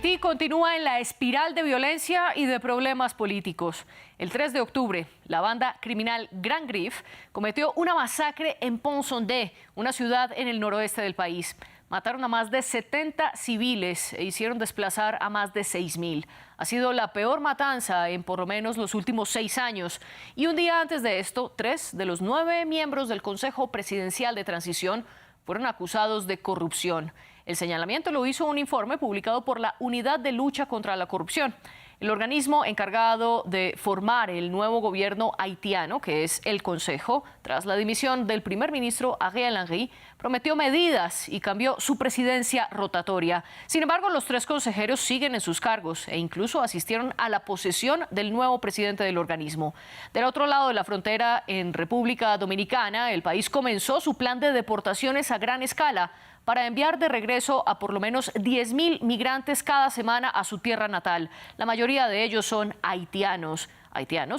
Haití continúa en la espiral de violencia y de problemas políticos. El 3 de octubre, la banda criminal Grand Grif cometió una masacre en Pont-Sondé, una ciudad en el noroeste del país. Mataron a más de 70 civiles e hicieron desplazar a más de 6.000. Ha sido la peor matanza en por lo menos los últimos 6 años. Y un día antes de esto, 3 de los 9 miembros del Consejo Presidencial de Transición fueron acusados de corrupción. El señalamiento lo hizo un informe publicado por la Unidad de Lucha contra la Corrupción, el organismo encargado de formar el nuevo gobierno haitiano, que es el Consejo. Tras la dimisión del primer ministro Ariel Henry, prometió medidas y cambió su presidencia rotatoria. Sin embargo, los 3 consejeros siguen en sus cargos e incluso asistieron a la posesión del nuevo presidente del organismo. Del otro lado de la frontera, en República Dominicana, el país comenzó su plan de deportaciones a gran escala para enviar de regreso a por lo menos 10.000 migrantes cada semana a su tierra natal. La mayoría de ellos son haitianos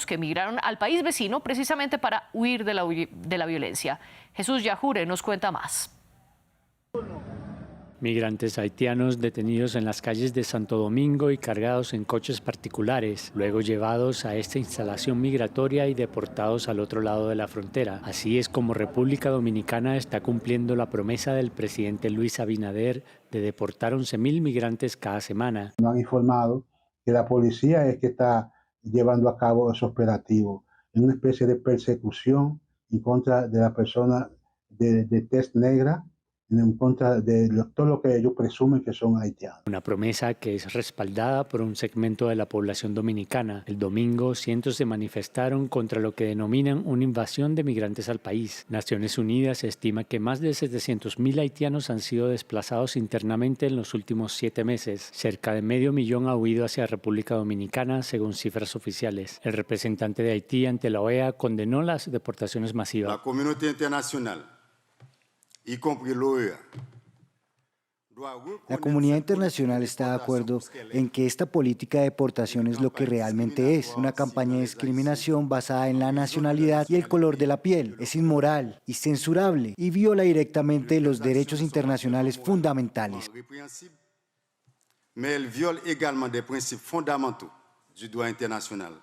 que emigraron al país vecino precisamente para huir de la violencia. Jesús Yajure nos cuenta más. Migrantes haitianos detenidos en las calles de Santo Domingo y cargados en coches particulares, luego llevados a esta instalación migratoria y deportados al otro lado de la frontera. Así es como República Dominicana está cumpliendo la promesa del presidente Luis Abinader de deportar 11.000 migrantes cada semana. Nos han informado que la policía es que está llevando a cabo ese operativo, en una especie de persecución en contra de la persona de tez negra, en contra de todo lo que ellos presumen que son haitianos. Una promesa que es respaldada por un segmento de la población dominicana. El domingo, cientos se manifestaron contra lo que denominan una invasión de migrantes al país. Naciones Unidas estima que más de 700.000 haitianos han sido desplazados internamente en los últimos 7 meses. Cerca de 500.000 ha huido hacia República Dominicana, según cifras oficiales. El representante de Haití ante la OEA condenó las deportaciones masivas. La comunidad internacional, y compris l'OEA. La comunidad internacional está de acuerdo en que esta política de deportación es lo que realmente es, una campaña de discriminación basada en la nacionalidad y el color de la piel. Es inmoral y censurable y viola directamente los derechos internacionales fundamentales. Mais elle viole également des principes fondamentaux du droit international.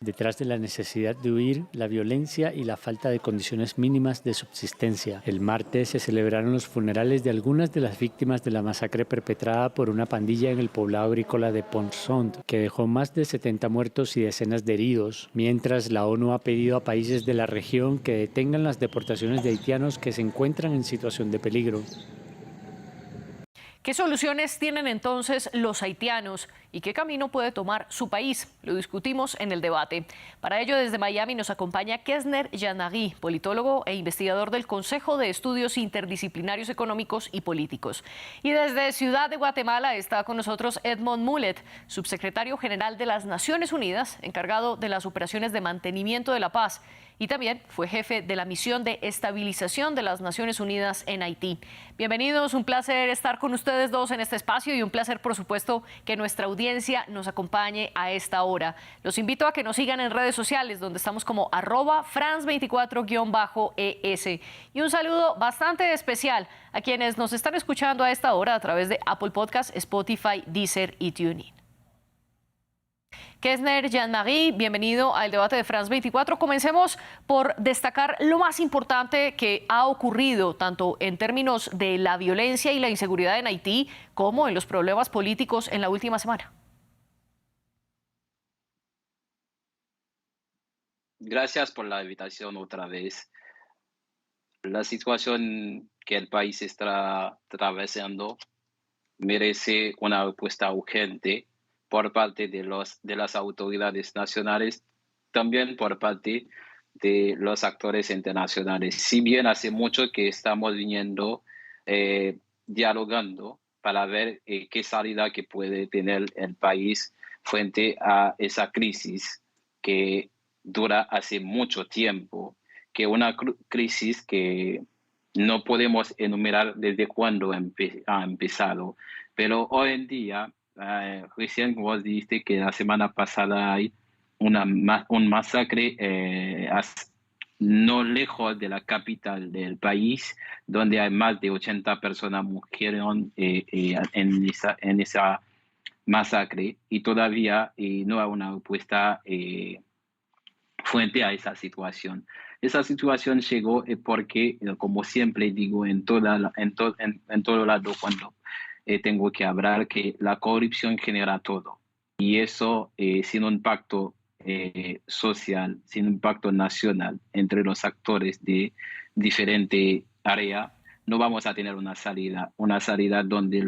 Detrás de la necesidad de huir, la violencia y la falta de condiciones mínimas de subsistencia. El martes se celebraron los funerales de algunas de las víctimas de la masacre perpetrada por una pandilla en el poblado agrícola de Pont-Sondé, que dejó más de 70 muertos y decenas de heridos, mientras la ONU ha pedido a países de la región que detengan las deportaciones de haitianos que se encuentran en situación de peligro. ¿Qué soluciones tienen entonces los haitianos y qué camino puede tomar su país? Lo discutimos en el debate. Para ello, desde Miami nos acompaña Kesner Janagui, politólogo e investigador del Consejo de Estudios Interdisciplinarios Económicos y Políticos. Y desde Ciudad de Guatemala está con nosotros Edmond Mulet, subsecretario general de las Naciones Unidas, encargado de las operaciones de mantenimiento de la paz. Y también fue jefe de la misión de estabilización de las Naciones Unidas en Haití. Bienvenidos, un placer estar con ustedes dos en este espacio y un placer, por supuesto, que nuestra audiencia nos acompañe a esta hora. Los invito a que nos sigan en redes sociales, donde estamos como @France24_ES. Y un saludo bastante especial a quienes nos están escuchando a esta hora a través de Apple Podcasts, Spotify, Deezer y TuneIn. Kesner Janagui, bienvenido al debate de France 24. Comencemos por destacar lo más importante que ha ocurrido, tanto en términos de la violencia y la inseguridad en Haití, como en los problemas políticos en la última semana. Gracias por la invitación otra vez. La situación que el país está atravesando merece una respuesta urgente por parte de las autoridades nacionales, también por parte de los actores internacionales. Si bien hace mucho que estamos viniendo dialogando para ver qué salida que puede tener el país frente a esa crisis que dura hace mucho tiempo, que una crisis que no podemos enumerar desde cuándo ha empezado, pero hoy en día, recién vos dijiste que la semana pasada hay un masacre no lejos de la capital del país, donde hay más de 80 personas murieron en esa masacre y todavía no hay una respuesta frente a esa situación. Esa situación llegó porque, como siempre digo en todo lado cuando tengo que hablar, que la corrupción genera todo. Y eso sin un pacto social, sin un pacto nacional entre los actores de diferente área, no vamos a tener una salida donde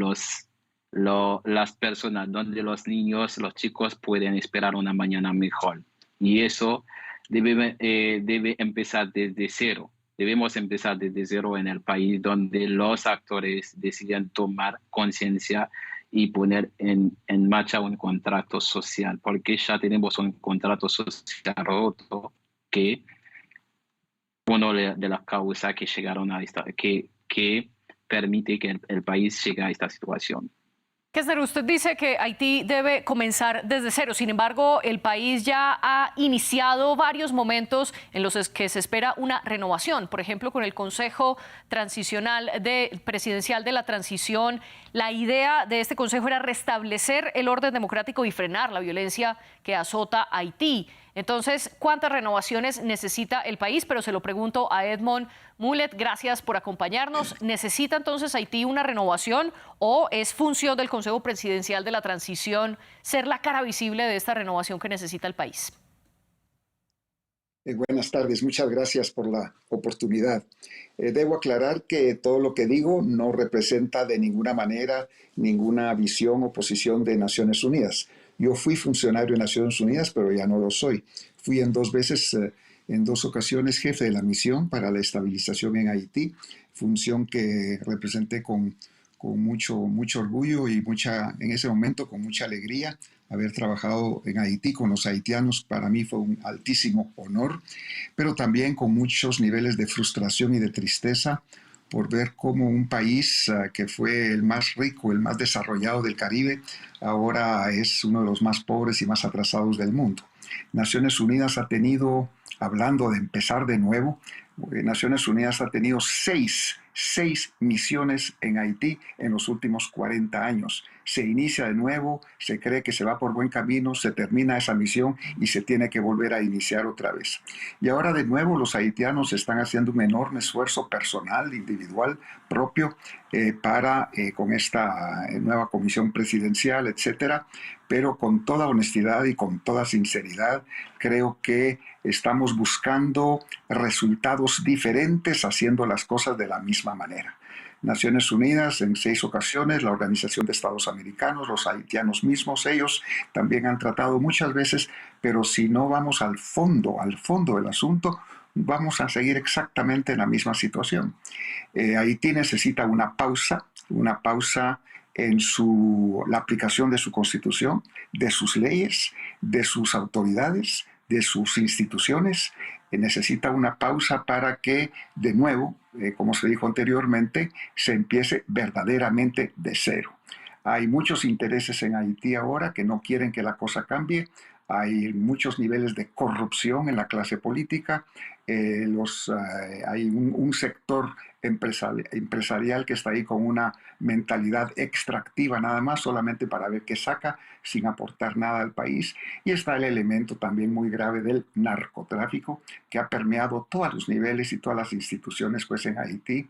las personas, donde los niños, los chicos pueden esperar una mañana mejor. Y eso debe empezar desde cero. Debemos empezar desde cero en el país donde los actores deciden tomar conciencia y poner en marcha un contrato social, porque ya tenemos un contrato social roto que uno de las causas que llegaron a que permite que el país llegue a esta situación. Kessner, usted dice que Haití debe comenzar desde cero. Sin embargo, el país ya ha iniciado varios momentos en los que se espera una renovación. Por ejemplo, con el Consejo Presidencial de la Transición, la idea de este consejo era restablecer el orden democrático y frenar la violencia que azota a Haití. Entonces, ¿cuántas renovaciones necesita el país? Pero se lo pregunto a Edmond Mulet, gracias por acompañarnos. ¿Necesita entonces Haití una renovación o es función del Consejo Presidencial de la Transición ser la cara visible de esta renovación que necesita el país? Buenas tardes, muchas gracias por la oportunidad. Debo aclarar que todo lo que digo no representa de ninguna manera ninguna visión o posición de Naciones Unidas. Yo fui funcionario de Naciones Unidas, pero ya no lo soy. Fui en dos ocasiones jefe de la misión para la estabilización en Haití, función que representé con mucho orgullo y en ese momento con mucha alegría. Haber trabajado en Haití con los haitianos para mí fue un altísimo honor, pero también con muchos niveles de frustración y de tristeza por ver cómo un país que fue el más rico, el más desarrollado del Caribe, ahora es uno de los más pobres y más atrasados del mundo. Naciones Unidas ha tenido, hablando de empezar de nuevo, Naciones Unidas ha tenido seis misiones en Haití en los últimos 40 años. Se inicia de nuevo, se cree que se va por buen camino, se termina esa misión y se tiene que volver a iniciar otra vez. Y ahora de nuevo los haitianos están haciendo un enorme esfuerzo personal, individual, propio, con esta nueva comisión presidencial, etcétera, pero con toda honestidad y con toda sinceridad, creo que estamos buscando resultados diferentes haciendo las cosas de la misma manera. Naciones Unidas en 6 ocasiones, la Organización de Estados Americanos, los haitianos mismos, ellos también han tratado muchas veces, pero si no vamos al fondo del asunto, vamos a seguir exactamente en la misma situación. Haití necesita una pausa en la aplicación de su constitución, de sus leyes, de sus autoridades, de sus instituciones. Necesita una pausa para que, de nuevo, como se dijo anteriormente, se empiece verdaderamente de cero. Hay muchos intereses en Haití ahora que no quieren que la cosa cambie. Hay muchos niveles de corrupción en la clase política. Hay un sector empresarial que está ahí con una mentalidad extractiva nada más, solamente para ver qué saca, sin aportar nada al país. Y está el elemento también muy grave del narcotráfico, que ha permeado todos los niveles y todas las instituciones pues, en Haití,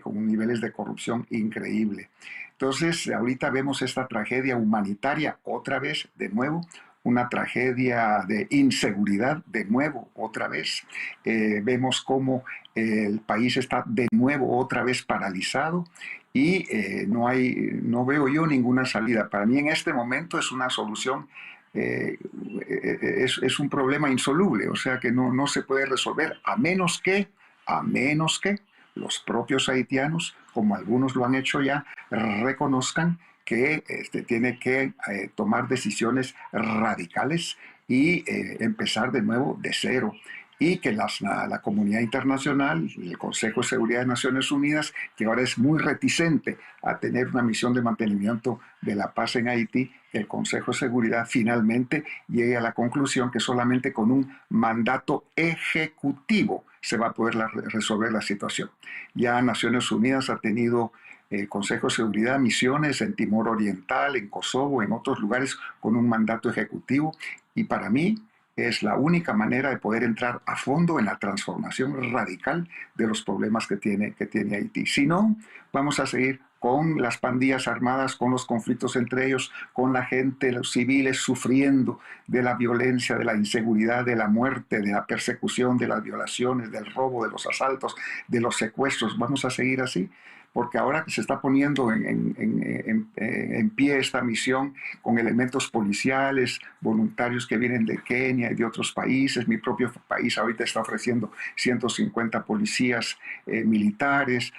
con niveles de corrupción increíble. Entonces, ahorita vemos esta tragedia humanitaria otra vez, de nuevo, una tragedia de inseguridad, de nuevo, otra vez. Vemos cómo el país está de nuevo otra vez paralizado y no veo yo ninguna salida. Para mí en este momento es una solución, es un problema insoluble, o sea que no se puede resolver a menos que los propios haitianos, como algunos lo han hecho ya, reconozcan que tiene que tomar decisiones radicales y empezar de nuevo de cero. Y que la comunidad internacional, el Consejo de Seguridad de Naciones Unidas, que ahora es muy reticente a tener una misión de mantenimiento de la paz en Haití, el Consejo de Seguridad finalmente llegue a la conclusión que solamente con un mandato ejecutivo se va a poder resolver la situación. Ya Naciones Unidas ha tenido el Consejo de Seguridad, misiones en Timor Oriental, en Kosovo, en otros lugares con un mandato ejecutivo, y para mí es la única manera de poder entrar a fondo en la transformación radical de los problemas que tiene Haití. Si no, vamos a seguir con las pandillas armadas, con los conflictos entre ellos, con la gente, los civiles sufriendo de la violencia, de la inseguridad, de la muerte, de la persecución, de las violaciones, del robo, de los asaltos, de los secuestros. Vamos a seguir así, porque ahora que se está poniendo en pie esta misión con elementos policiales, voluntarios que vienen de Kenia y de otros países, mi propio país ahorita está ofreciendo 150 policías militares,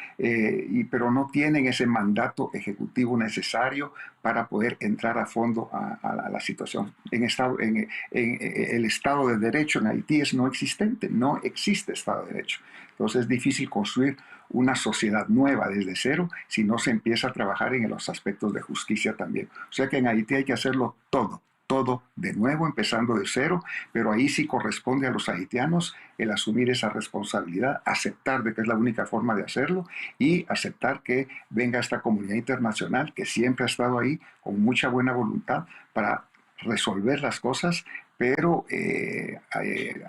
pero no tienen ese mandato ejecutivo necesario para poder entrar a fondo a la situación. El Estado de Derecho en Haití es no existente, no existe Estado de Derecho. Entonces es difícil construir una sociedad nueva desde cero si no se empieza a trabajar en los aspectos de justicia también. O sea que en Haití hay que hacerlo todo de nuevo, empezando de cero, pero ahí sí corresponde a los haitianos el asumir esa responsabilidad, aceptar de que es la única forma de hacerlo y aceptar que venga esta comunidad internacional que siempre ha estado ahí con mucha buena voluntad para resolver las cosas, pero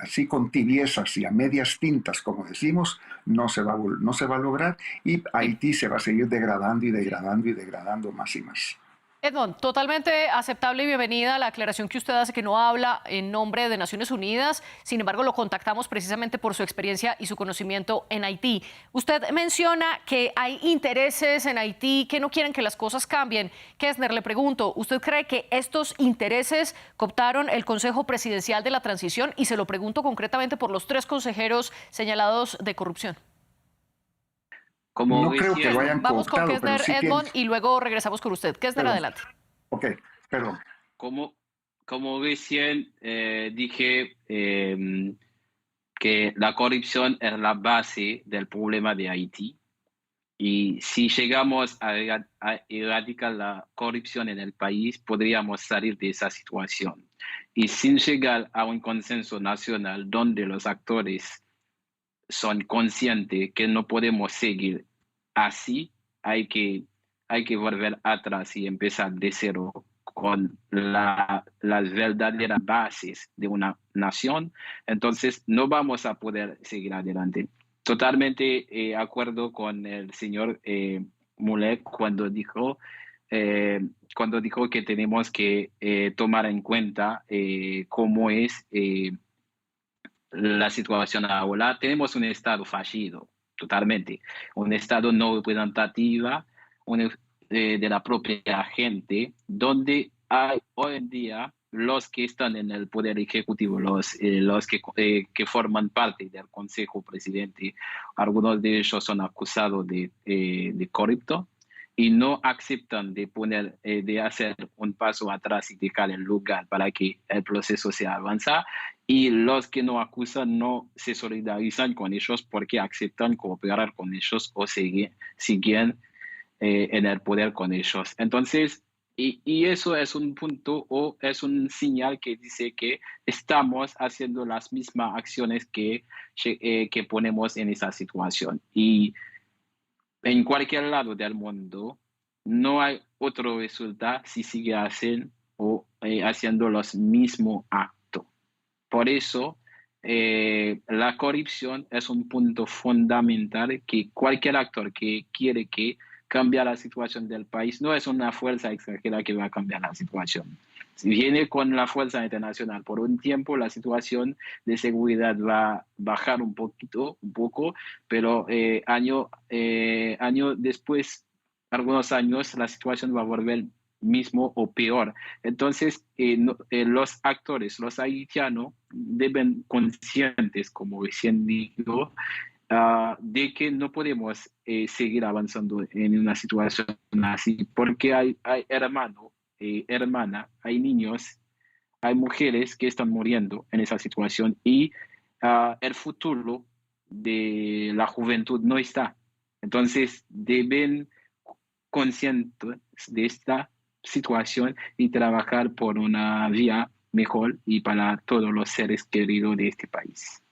así con tibiezas y a medias tintas, como decimos, no se va a lograr, y Haití se va a seguir degradando y degradando y degradando más y más. Edmond, totalmente aceptable y bienvenida la aclaración que usted hace, que no habla en nombre de Naciones Unidas. Sin embargo, lo contactamos precisamente por su experiencia y su conocimiento en Haití. Usted menciona que hay intereses en Haití que no quieren que las cosas cambien. Kessner, le pregunto, ¿usted cree que estos intereses cooptaron el Consejo Presidencial de la Transición? Y se lo pregunto concretamente por los 3 consejeros señalados de corrupción. No creo que lo hayan Vamos cooptado, con Kessner, pero sí Edmond, y luego regresamos con usted. Kessner, adelante. Ok, perdón. Como recién dije, que la corrupción es la base del problema de Haití. Y si llegamos a erradicar la corrupción en el país, podríamos salir de esa situación. Y sin llegar a un consenso nacional donde los actores son conscientes que no podemos seguir así, hay que volver atrás y empezar de cero con las verdaderas bases de una nación. Entonces no vamos a poder seguir adelante. Totalmente de acuerdo con el señor Mulek cuando dijo que tenemos que tomar en cuenta cómo es la situación ahora. Tenemos un Estado fallido, totalmente. Un Estado no representativo de la propia gente, donde hay hoy en día los que están en el poder ejecutivo, los que forman parte del Consejo Presidente, algunos de ellos son acusados de corrupto y no aceptan de hacer un paso atrás y dejar el lugar para que el proceso se avance. Y los que no acusan no se solidarizan con ellos porque aceptan cooperar con ellos o siguen en el poder con ellos. Entonces, y eso es un punto o es un señal que dice que estamos haciendo las mismas acciones que ponemos en esa situación. Y en cualquier lado del mundo no hay otro resultado si sigue haciendo los mismos actos. Por eso, la corrupción es un punto fundamental que cualquier actor que quiere cambiar la situación del país, no es una fuerza extranjera que va a cambiar la situación. Si viene con la fuerza internacional por un tiempo, la situación de seguridad va a bajar un poco, pero año después, algunos años, la situación va a volver mismo o peor. Entonces, los actores, los haitianos, deben conscientes, como recién digo, de que no podemos seguir avanzando en una situación así, porque hay hermano, hermana, hay niños, hay mujeres que están muriendo en esa situación y el futuro de la juventud no está. Entonces, deben conscientes de esta situación y trabajar por una vía mejor y para todos los seres queridos de este país.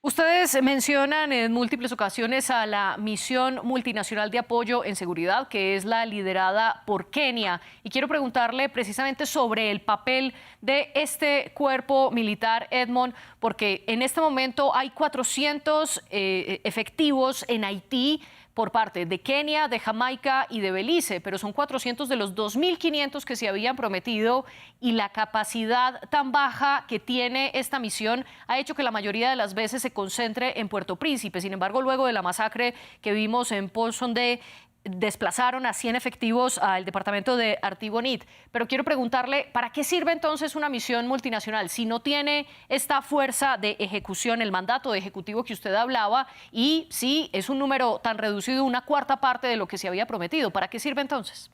Ustedes mencionan en múltiples ocasiones a la misión multinacional de apoyo en seguridad, que es la liderada por Kenia. Y quiero preguntarle precisamente sobre el papel de este cuerpo militar, Edmond, porque en este momento hay 400 efectivos en Haití por parte de Kenia, de Jamaica y de Belice, pero son 400 de los 2.500 que se habían prometido, y la capacidad tan baja que tiene esta misión ha hecho que la mayoría de las veces se concentre en Puerto Príncipe. Sin embargo, luego de la masacre que vimos en Ponsonde, desplazaron a 100 efectivos al departamento de Artibonite. Pero quiero preguntarle, ¿para qué sirve entonces una misión multinacional si no tiene esta fuerza de ejecución, el mandato de ejecutivo que usted hablaba, y si es un número tan reducido, una cuarta parte de lo que se había prometido? ¿Para qué sirve entonces?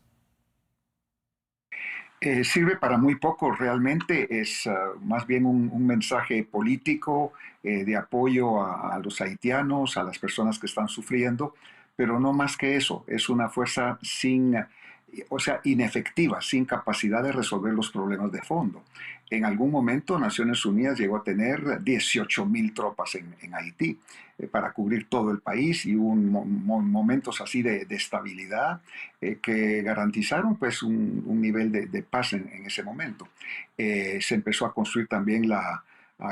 Sirve para muy poco, realmente es más bien un mensaje político de apoyo a los haitianos, a las personas que están sufriendo, pero no más que eso, es una fuerza inefectiva, sin capacidad de resolver los problemas de fondo. En algún momento Naciones Unidas llegó a tener 18.000 tropas en Haití para cubrir todo el país, y hubo momentos así de estabilidad que garantizaron pues un nivel de paz en ese momento. Se empezó a construir también a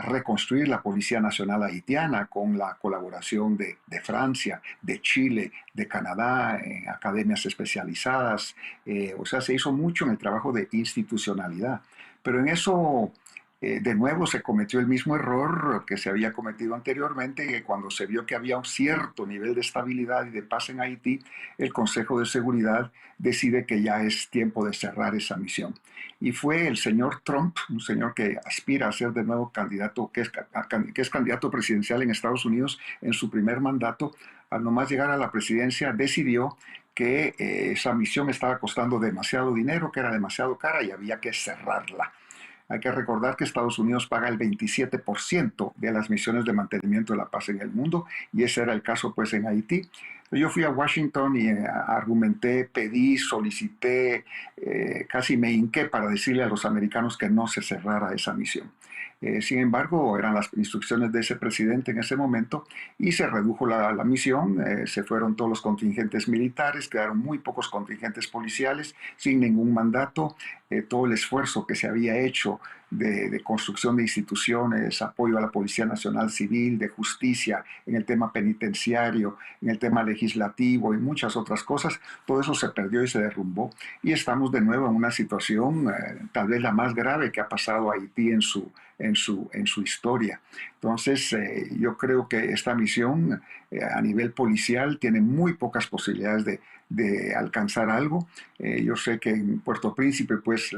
reconstruir la Policía Nacional Haitiana con la colaboración de Francia, de Chile, de Canadá, en academias especializadas. Se hizo mucho en el trabajo de institucionalidad. Pero en eso, de nuevo, se cometió el mismo error que se había cometido anteriormente, que cuando se vio que había un cierto nivel de estabilidad y de paz en Haití, el Consejo de Seguridad decide que ya es tiempo de cerrar esa misión. Y fue el señor Trump, un señor que aspira a ser de nuevo candidato, que es candidato presidencial en Estados Unidos, en su primer mandato, al nomás llegar a la presidencia, decidió que esa misión estaba costando demasiado dinero, que era demasiado cara y había que cerrarla. Hay que recordar que Estados Unidos paga el 27% de las misiones de mantenimiento de la paz en el mundo, y ese era el caso pues en Haití. Yo fui a Washington y argumenté, pedí, solicité, casi me hinqué para decirle a los americanos que no se cerrara esa misión. Sin embargo, eran las instrucciones de ese presidente en ese momento y se redujo la misión, se fueron todos los contingentes militares, quedaron muy pocos contingentes policiales sin ningún mandato. Todo el esfuerzo que se había hecho de construcción de instituciones, apoyo a la Policía Nacional Civil, de justicia, en el tema penitenciario, en el tema legislativo y muchas otras cosas, todo eso se perdió y se derrumbó. Y estamos de nuevo en una situación tal vez la más grave que ha pasado a Haití en su historia. Entonces, yo creo que esta misión a nivel policial tiene muy pocas posibilidades de alcanzar algo. Yo sé que en Puerto Príncipe, pues,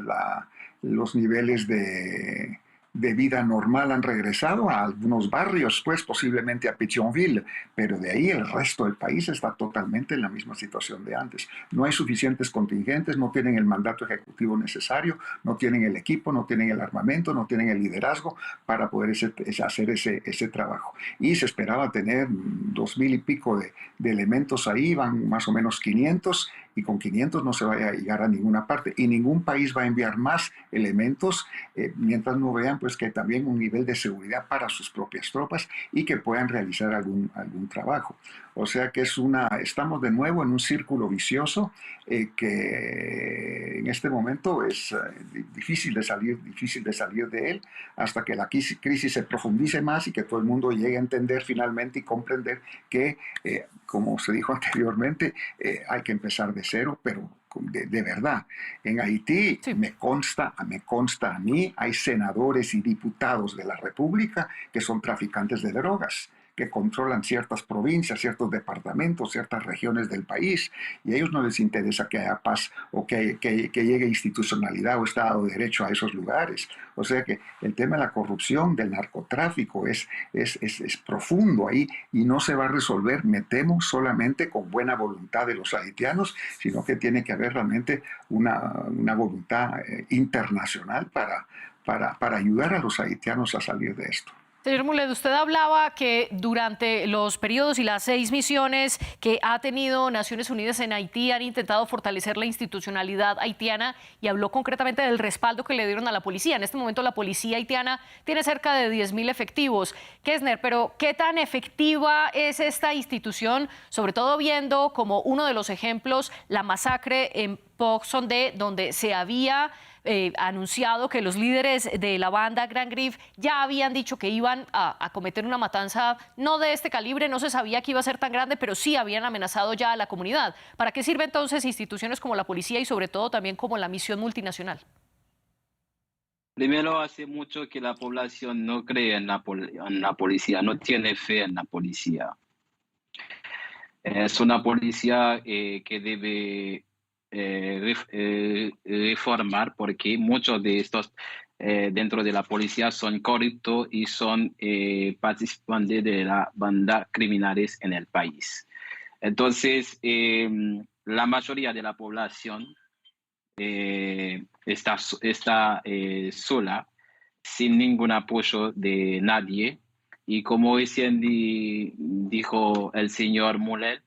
los niveles de vida normal han regresado a algunos barrios, pues posiblemente a Pétionville, pero de ahí el resto del país está totalmente en la misma situación de antes. No hay suficientes contingentes, no tienen el mandato ejecutivo necesario, no tienen el equipo, no tienen el armamento, no tienen el liderazgo para poder hacer ese trabajo. Y se esperaba tener 2.000 y pico de elementos ahí, van más o menos 500, y con 500 no se va a llegar a ninguna parte, y ningún país va a enviar más elementos mientras no vean pues que hay también un nivel de seguridad para sus propias tropas y que puedan realizar algún trabajo. O sea que estamos de nuevo en un círculo vicioso que en este momento es difícil de salir de él hasta que la crisis se profundice más y que todo el mundo llegue a entender finalmente y comprender que, como se dijo anteriormente, hay que empezar de cero, pero de verdad. En Haití, sí, me consta a mí, hay senadores y diputados de la República que son traficantes de drogas, que controlan ciertas provincias, ciertos departamentos, ciertas regiones del país, y a ellos no les interesa que haya paz o que llegue institucionalidad o Estado de Derecho a esos lugares. O sea que el tema de la corrupción, del narcotráfico es profundo ahí y no se va a resolver, me temo, solamente con buena voluntad de los haitianos, sino que tiene que haber realmente una voluntad internacional para ayudar a los haitianos a salir de esto. Señor Mulet, usted hablaba que durante los periodos y las 6 misiones que ha tenido Naciones Unidas en Haití han intentado fortalecer la institucionalidad haitiana y habló concretamente del respaldo que le dieron a la policía. En este momento la policía haitiana tiene cerca de 10.000 efectivos. Kessner, pero ¿qué tan efectiva es esta institución? Sobre todo viendo como uno de los ejemplos la masacre en Port-Sondé, donde se había anunciado que los líderes de la banda Grand Grif ya habían dicho que iban a cometer una matanza no de este calibre, no se sabía que iba a ser tan grande, pero sí habían amenazado ya a la comunidad. ¿Para qué sirven entonces instituciones como la policía y sobre todo también como la misión multinacional? Primero, hace mucho que la población no cree en la policía, no tiene fe en la policía. Es una policía que debe reformar, porque muchos de estos dentro de la policía son corruptos y son participantes de la banda criminales en el país. Entonces, la mayoría de la población está sola, sin ningún apoyo de nadie. Y como recién dijo el señor Mulet,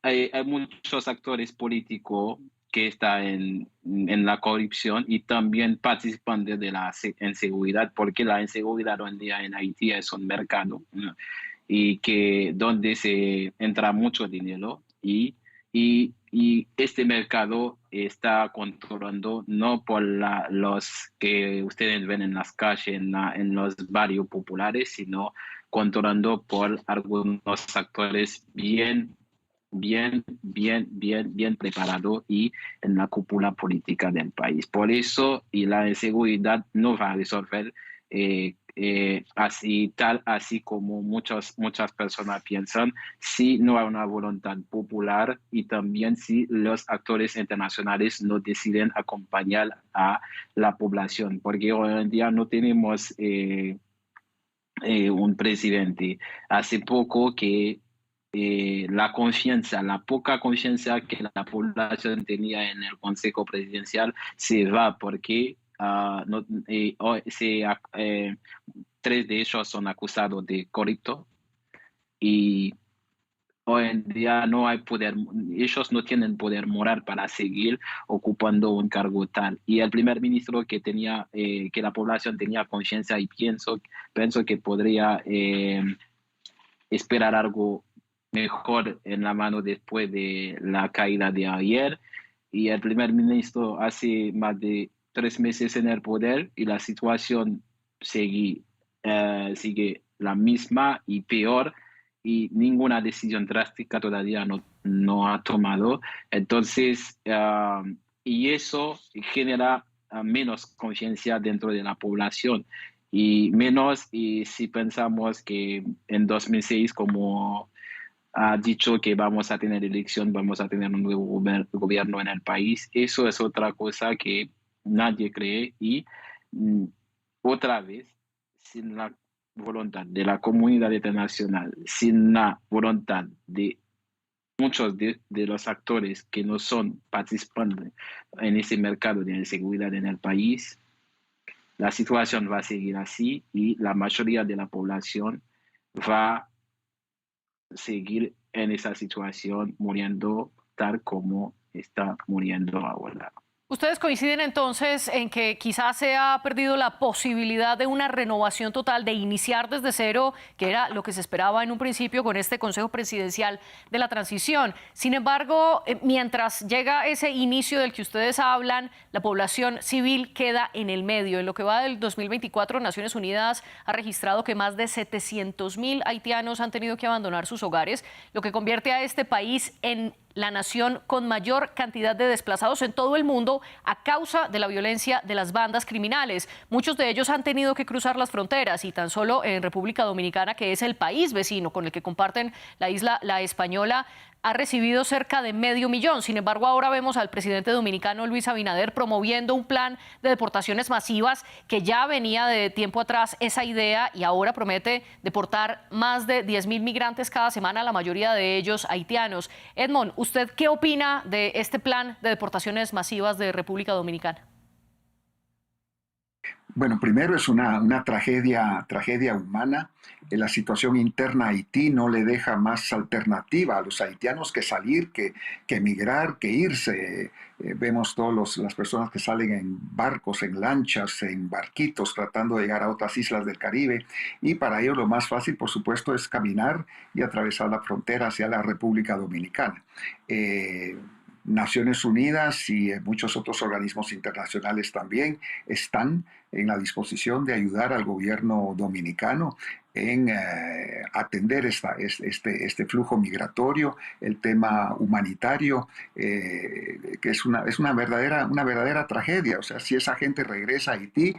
hay muchos actores políticos que están en la corrupción y también participan de la inseguridad, porque la inseguridad hoy en día en Haití es un mercado, ¿no? Y que donde se entra mucho dinero y este mercado está controlando no por los que ustedes ven en las calles, en los barrios populares, sino controlando por algunos actores bien preparado y en la cúpula política del país. Por eso, y la inseguridad no va a resolver así como muchas personas piensan, si no hay una voluntad popular y también si los actores internacionales no deciden acompañar a la población, porque hoy en día no tenemos un presidente. Hace poco que la poca confianza que la población tenía en el Consejo Presidencial se va, porque tres de ellos son acusados de corrupto y hoy en día no hay poder, ellos no tienen poder moral para seguir ocupando un cargo tal. Y el primer ministro que la población tenía confianza, y pienso que podría esperar algo mejor en la mano después de la caída de ayer. Y el primer ministro hace más de 3 meses en el poder y la situación sigue la misma y peor, y ninguna decisión drástica todavía no ha tomado. Entonces, y eso genera menos confianza dentro de la población. Y menos y si pensamos que en 2006, como ha dicho que vamos a tener elección, vamos a tener un nuevo gobierno en el país, eso es otra cosa que nadie cree. Y otra vez, sin la voluntad de la comunidad internacional, sin la voluntad de muchos de los actores que no son participantes en ese mercado de inseguridad en el país, la situación va a seguir así y la mayoría de la población va a seguir en esa situación muriendo tal como está muriendo ahora. ¿Ustedes coinciden entonces en que quizás se ha perdido la posibilidad de una renovación total, de iniciar desde cero, que era lo que se esperaba en un principio con este Consejo Presidencial de la Transición? Sin embargo, mientras llega ese inicio del que ustedes hablan, la población civil queda en el medio. En lo que va del 2024, Naciones Unidas ha registrado que más de 700.000 haitianos han tenido que abandonar sus hogares, lo que convierte a este país en la nación con mayor cantidad de desplazados en todo el mundo a causa de la violencia de las bandas criminales. Muchos de ellos han tenido que cruzar las fronteras y tan solo en República Dominicana, que es el país vecino con el que comparten la isla La Española, ha recibido cerca de 500.000. Sin embargo, ahora vemos al presidente dominicano Luis Abinader promoviendo un plan de deportaciones masivas que ya venía de tiempo atrás esa idea y ahora promete deportar más de 10.000 migrantes cada semana, la mayoría de ellos haitianos. Edmond, ¿usted qué opina de este plan de deportaciones masivas de República Dominicana? Bueno, primero es una tragedia humana. La situación interna a Haití no le deja más alternativa a los haitianos que salir, que emigrar, que irse. Vemos todas las personas que salen en barcos, en lanchas, en barquitos, tratando de llegar a otras islas del Caribe. Y para ello lo más fácil, por supuesto, es caminar y atravesar la frontera hacia la República Dominicana. Naciones Unidas y muchos otros organismos internacionales también están en la disposición de ayudar al gobierno dominicano en atender este flujo migratorio, el tema humanitario, que es una verdadera tragedia. O sea, si esa gente regresa a Haití,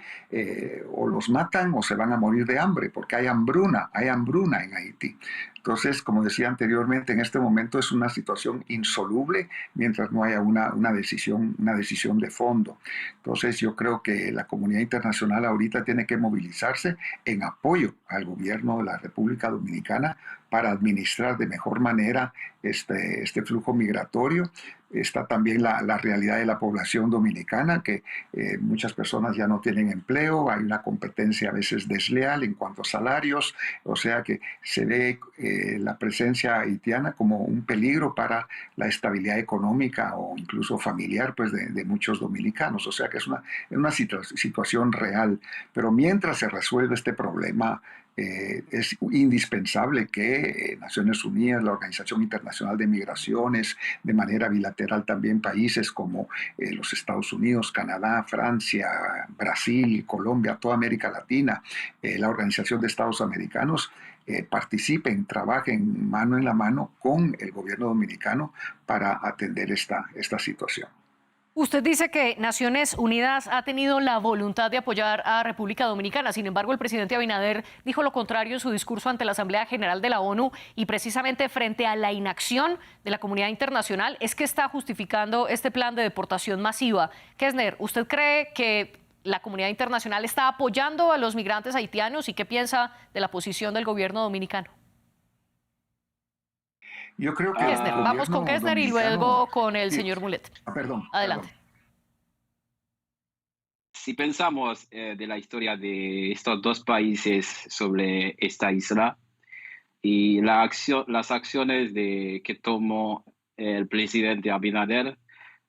o los matan o se van a morir de hambre, porque hay hambruna en Haití. Entonces, como decía anteriormente, en este momento es una situación insoluble mientras no haya una decisión de fondo. Entonces, yo creo que la comunidad internacional ahorita tiene que movilizarse en apoyo al gobierno de la República Dominicana para administrar de mejor manera este flujo migratorio. Está también la realidad de la población dominicana, que muchas personas ya no tienen empleo, hay una competencia a veces desleal en cuanto a salarios, o sea que se ve la presencia haitiana como un peligro para la estabilidad económica o incluso familiar pues, de muchos dominicanos, o sea que es una situación real. Pero mientras se resuelve este problema, es indispensable que Naciones Unidas, la Organización Internacional de Migraciones, de manera bilateral también países como los Estados Unidos, Canadá, Francia, Brasil, Colombia, toda América Latina, la Organización de Estados Americanos, participen, trabajen mano en la mano con el gobierno dominicano para atender esta situación. Usted dice que Naciones Unidas ha tenido la voluntad de apoyar a República Dominicana. Sin embargo, el presidente Abinader dijo lo contrario en su discurso ante la Asamblea General de la ONU y precisamente frente a la inacción de la comunidad internacional es que está justificando este plan de deportación masiva. Kessner, ¿usted cree que la comunidad internacional está apoyando a los migrantes haitianos y qué piensa de la posición del gobierno dominicano? Yo creo que Kessner, vamos con Kessner y luego con el señor Mulet. Adelante. Si pensamos de la historia de estos dos países sobre esta isla y las acciones que tomó el presidente Abinader,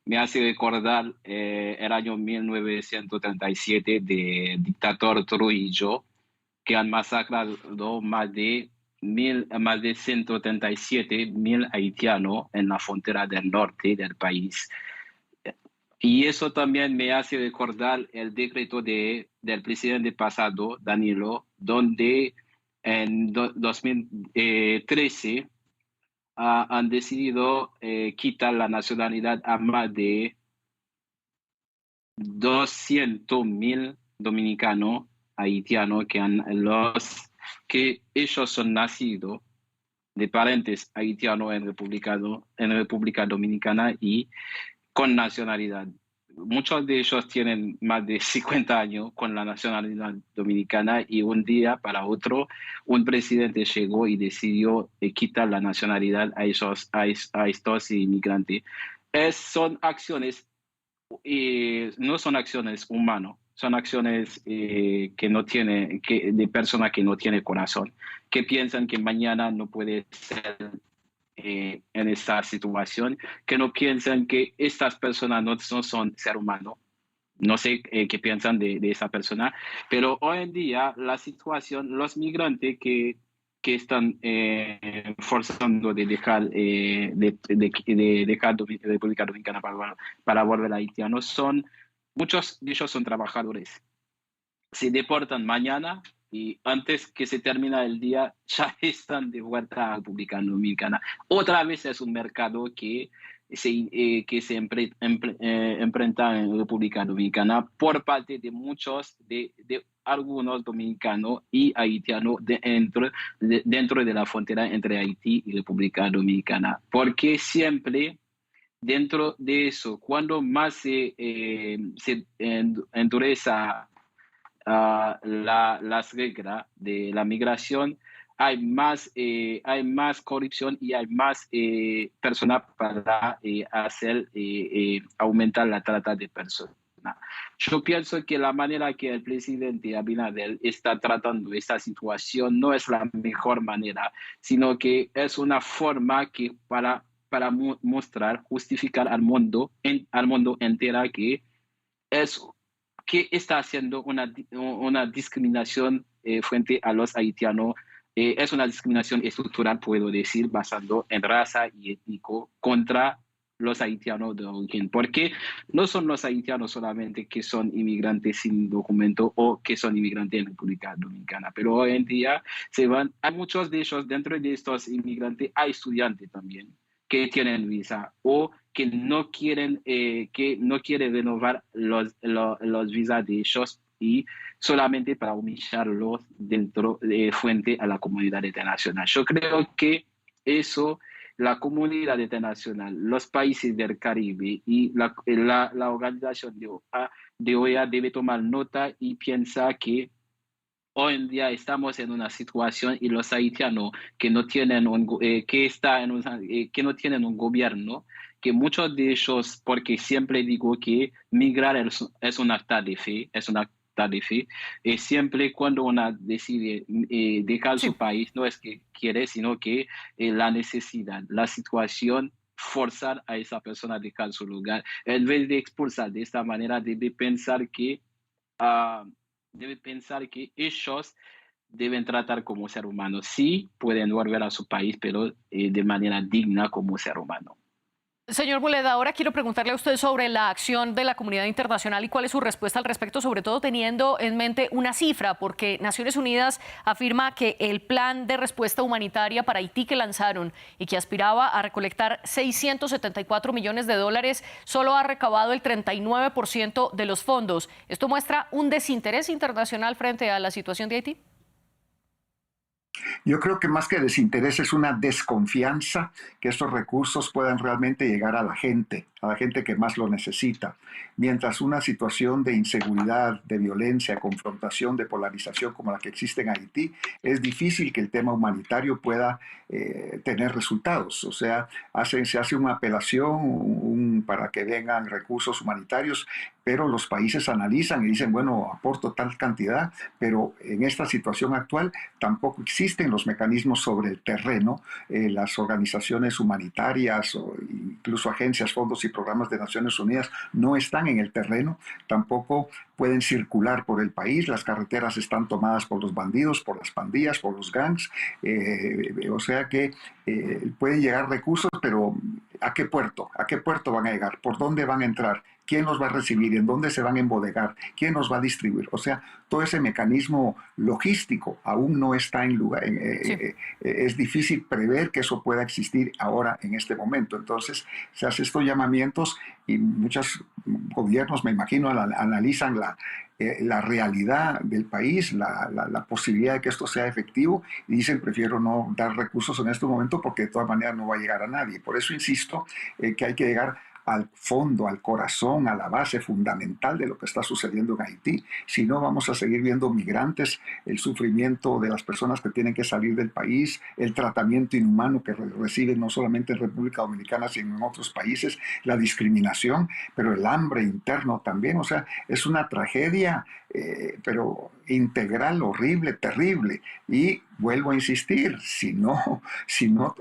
me hace recordar el año 1937 de dictador Trujillo, que han masacrado más de 177,000 haitianos en la frontera del norte del país. Y eso también me hace recordar el decreto del presidente pasado, Danilo, donde en 2013 han decidido quitar la nacionalidad a más de 200,000 dominicanos haitianos que ellos son nacidos de parentes haitianos en República Dominicana y con nacionalidad. Muchos de ellos tienen más de 50 años con la nacionalidad dominicana y un día para otro un presidente llegó y decidió quitar la nacionalidad a estos inmigrantes. Son acciones, no son acciones humanas, son acciones de personas que no tienen corazón, que piensan que mañana no puede ser en esta situación, que no piensan que estas personas no son ser humanos. No sé qué piensan de esa persona, pero hoy en día la situación, los migrantes que están forzando de dejar República Dominicana para volver a haitianos, muchos de ellos son trabajadores. Se deportan mañana y antes que se termine el día ya están de vuelta a República Dominicana. Otra vez es un mercado que se enfrenta en República Dominicana por parte de de algunos dominicanos y haitianos dentro de la frontera entre Haití y República Dominicana. Porque siempre dentro de eso, cuando más se endurece las reglas de la migración, hay más corrupción y hay más personas para hacer aumentar la trata de personas. Yo pienso que la manera que el presidente Abinader está tratando esta situación no es la mejor manera, sino que es una forma que para mostrar, justificar al mundo entero que está haciendo una discriminación frente a los haitianos. Es una discriminación estructural, puedo decir, basado en raza y étnico contra los haitianos de origen, porque no son los haitianos solamente que son inmigrantes sin documento o que son inmigrantes en República Dominicana, pero hoy en día hay muchos de ellos, dentro de estos inmigrantes hay estudiantes también que tienen visa o que no quieren renovar los visas de ellos y solamente para humillarlos frente a la comunidad internacional. Yo creo que eso, la comunidad internacional, los países del Caribe y la organización de OEA debe tomar nota y piensa que hoy en día estamos en una situación y los haitianos que no tienen que no tienen un gobierno, que muchos de ellos, porque siempre digo que migrar es un acta de fe, siempre cuando uno decide dejar su país, no es que quiere, sino que la necesidad, la situación, forzar a esa persona a dejar su lugar. En vez de expulsar de esta manera, debe pensar que ellos deben tratar como ser humanos. Sí, pueden volver a su país, pero de manera digna como ser humano. Señor Boleda, ahora quiero preguntarle a usted sobre la acción de la comunidad internacional y cuál es su respuesta al respecto, sobre todo teniendo en mente una cifra, porque Naciones Unidas afirma que el plan de respuesta humanitaria para Haití que lanzaron y que aspiraba a recolectar $674 millones, solo ha recabado el 39% de los fondos. ¿Esto muestra un desinterés internacional frente a la situación de Haití? Yo creo que más que desinterés es una desconfianza que estos recursos puedan realmente llegar a la gente que más lo necesita. Mientras una situación de inseguridad, de violencia, confrontación, de polarización como la que existe en Haití, es difícil que el tema humanitario pueda tener resultados. O sea, se hace una apelación para que vengan recursos humanitarios, pero los países analizan y dicen, bueno, aporto tal cantidad, pero en esta situación actual tampoco existen los mecanismos sobre el terreno. Las organizaciones humanitarias o incluso agencias, fondos y programas de Naciones Unidas no están en el terreno, tampoco pueden circular por el país, las carreteras están tomadas por los bandidos, por las pandillas, por los gangs, o sea que pueden llegar recursos, pero ¿a qué puerto? ¿A qué puerto van a llegar? ¿Por dónde van a entrar? ¿Quién los va a recibir? ¿En dónde se van a embodegar? ¿Quién los va a distribuir? O sea, todo ese mecanismo logístico aún no está en lugar. Es difícil prever que eso pueda existir ahora en este momento. Entonces, se hacen estos llamamientos y muchos gobiernos, me imagino, analizan la realidad del país, la posibilidad de que esto sea efectivo y dicen, prefiero no dar recursos en este momento porque de todas maneras no va a llegar a nadie. Por eso insisto que hay que llegar al fondo, al corazón, a la base fundamental de lo que está sucediendo en Haití. Si no, vamos a seguir viendo migrantes, el sufrimiento de las personas que tienen que salir del país, el tratamiento inhumano que reciben no solamente en República Dominicana, sino en otros países, la discriminación, pero el hambre interno también. O sea, es una tragedia, pero integral, horrible, terrible. Y vuelvo a insistir, si no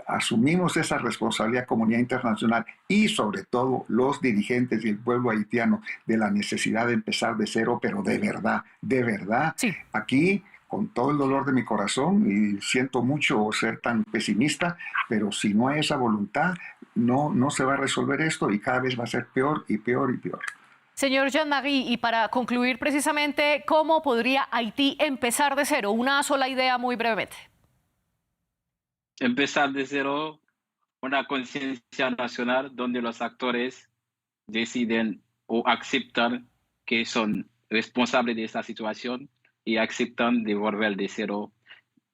asumimos esa responsabilidad comunidad internacional y sobre todo los dirigentes y el pueblo haitiano de la necesidad de empezar de cero, pero de verdad, sí. Aquí con todo el dolor de mi corazón y siento mucho ser tan pesimista, pero si no hay esa voluntad, no se va a resolver esto y cada vez va a ser peor y peor y peor. Señor Jean-Marie, y para concluir precisamente, ¿cómo podría Haití empezar de cero? Una sola idea muy brevemente. Empezar de cero, una conciencia nacional donde los actores deciden o aceptan que son responsables de esta situación y aceptan de volver de cero,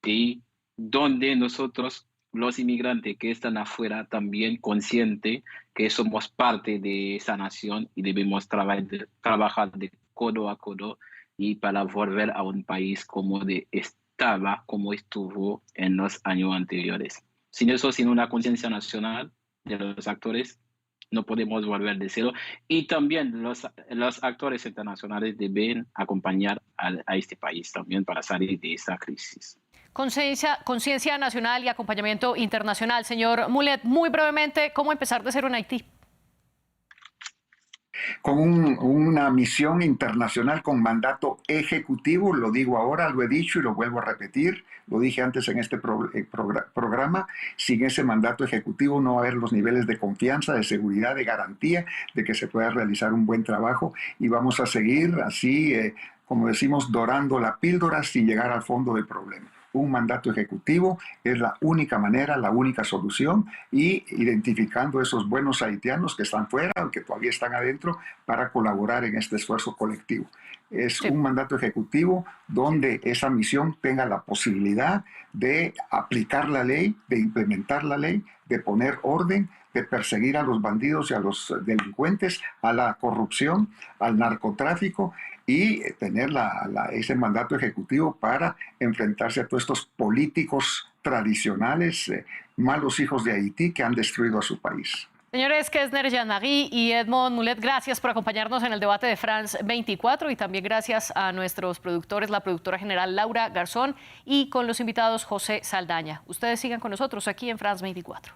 y donde nosotros, los inmigrantes que están afuera, también conscientes que somos parte de esa nación y debemos trabajar de codo a codo y para volver a un país como estuvo en los años anteriores. Sin eso, sin una conciencia nacional de los actores, no podemos volver de cero. Y también los actores internacionales deben acompañar a este país también para salir de esta crisis. Conciencia nacional y acompañamiento internacional. Señor Mulet, muy brevemente, ¿cómo empezar de cero en Haití? Con una misión internacional con mandato ejecutivo, lo digo ahora, lo he dicho y lo vuelvo a repetir, lo dije antes en este programa, sin ese mandato ejecutivo no va a haber los niveles de confianza, de seguridad, de garantía de que se pueda realizar un buen trabajo y vamos a seguir así, como decimos, dorando la píldora sin llegar al fondo del problema. Un mandato ejecutivo es la única manera, la única solución y identificando esos buenos haitianos que están fuera o que todavía están adentro para colaborar en este esfuerzo colectivo. Es un mandato ejecutivo donde esa misión tenga la posibilidad de aplicar la ley, de implementar la ley, de poner orden, de perseguir a los bandidos y a los delincuentes, a la corrupción, al narcotráfico y tener ese mandato ejecutivo para enfrentarse a todos estos políticos tradicionales, malos hijos de Haití que han destruido a su país. Señores Kessner Jean-Marie y Edmond Mulet, gracias por acompañarnos en el debate de France 24 y también gracias a nuestros productores, la productora general Laura Garzón y con los invitados José Saldaña. Ustedes sigan con nosotros aquí en France 24.